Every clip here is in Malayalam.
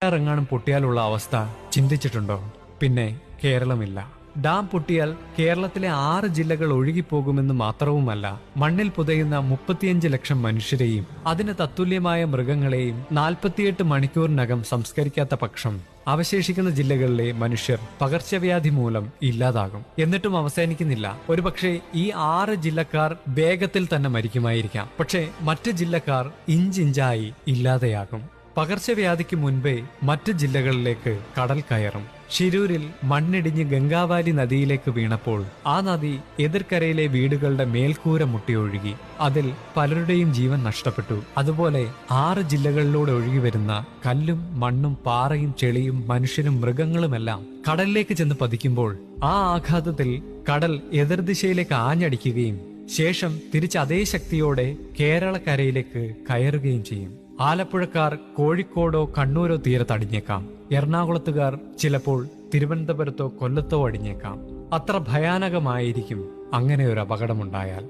ഇറങ്ങാനും പൊട്ടിയാലുള്ള അവസ്ഥ ചിന്തിച്ചിട്ടുണ്ടോ? പിന്നെ കേരളമില്ല. ഡാം പൊട്ടിയാൽ കേരളത്തിലെ 6 ജില്ലകൾ ഒഴുകിപ്പോകുമെന്ന് മാത്രവുമല്ല, മണ്ണിൽ പുതയുന്ന 35 ലക്ഷം മനുഷ്യരെയും അതിന് തത്തുല്യമായ മൃഗങ്ങളെയും 48 മണിക്കൂറിനകം സംസ്കരിക്കാത്ത പക്ഷം അവശേഷിക്കുന്ന ജില്ലകളിലെ മനുഷ്യർ പകർച്ചവ്യാധി മൂലം ഇല്ലാതാകും. എന്നിട്ടും അവസാനിക്കുന്നില്ല. ഒരുപക്ഷെ ഈ 6 ജില്ലക്കാർ വേഗത്തിൽ തന്നെ മരിക്കുമായിരിക്കാം. പക്ഷേ മറ്റ് ജില്ലക്കാർ ഇഞ്ചിഞ്ചായി ഇല്ലാതെയാകും. പകർച്ചവ്യാധിക്ക് മുൻപേ മറ്റ് ജില്ലകളിലേക്ക് കടൽ കയറും. ഷിരൂരിൽ മണ്ണിടിഞ്ഞ് ഗംഗാവാലി നദിയിലേക്ക് വീണപ്പോൾ ആ നദി എതിർക്കരയിലെ വീടുകളുടെ മേൽക്കൂര മുട്ടിയൊഴുകി. അതിൽ പലരുടെയും ജീവൻ നഷ്ടപ്പെട്ടു. അതുപോലെ 6 ജില്ലകളിലൂടെ ഒഴുകി വരുന്ന കല്ലും മണ്ണും പാറയും ചെളിയും മനുഷ്യരും മൃഗങ്ങളുമെല്ലാം കടലിലേക്ക് ചെന്ന് പതിക്കുമ്പോൾ ആ ആഘാതത്തിൽ കടൽ എതിർദിശയിലേക്ക് ആഞ്ഞടിക്കുകയും ശേഷം തിരിച്ച് അതേ ശക്തിയോടെ കേരളക്കരയിലേക്ക് കയറുകയും ചെയ്യും. ആലപ്പുഴക്കാർ കോഴിക്കോടോ കണ്ണൂരോ തീരത്ത് അടിഞ്ഞേക്കാം. എറണാകുളത്തുകാർ ചിലപ്പോൾ തിരുവനന്തപുരത്തോ കൊല്ലത്തോ അടിഞ്ഞേക്കാം. അത്ര ഭയാനകമായിരിക്കും അങ്ങനെ ഒരു അപകടമുണ്ടായാൽ.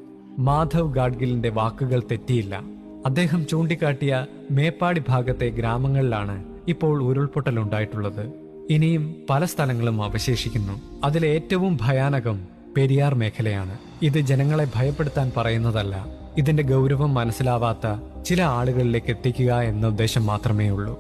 മാധവ് ഗാഡ്ഗിലിന്റെ വാക്കുകൾ തെറ്റിയില്ല. അദ്ദേഹം ചൂണ്ടിക്കാട്ടിയ മേപ്പാടി ഭാഗത്തെ ഗ്രാമങ്ങളിലാണ് ഇപ്പോൾ ഉരുൾപൊട്ടലുണ്ടായിട്ടുള്ളത്. ഇനിയും പല സ്ഥലങ്ങളും അവശേഷിക്കുന്നു. അതിലേറ്റവും ഭയാനകം പെരിയാർ മേഖലയാണ്. ഇത് ജനങ്ങളെ ഭയപ്പെടുത്താൻ പറയുന്നതല്ല, ഇതിന്റെ ഗൗരവം മനസ്സിലാവാത്ത ചില ആളുകളിലേക്ക് എത്തിക്കുക എന്ന ഉദ്ദേശം മാത്രമേ ഉള്ളൂ.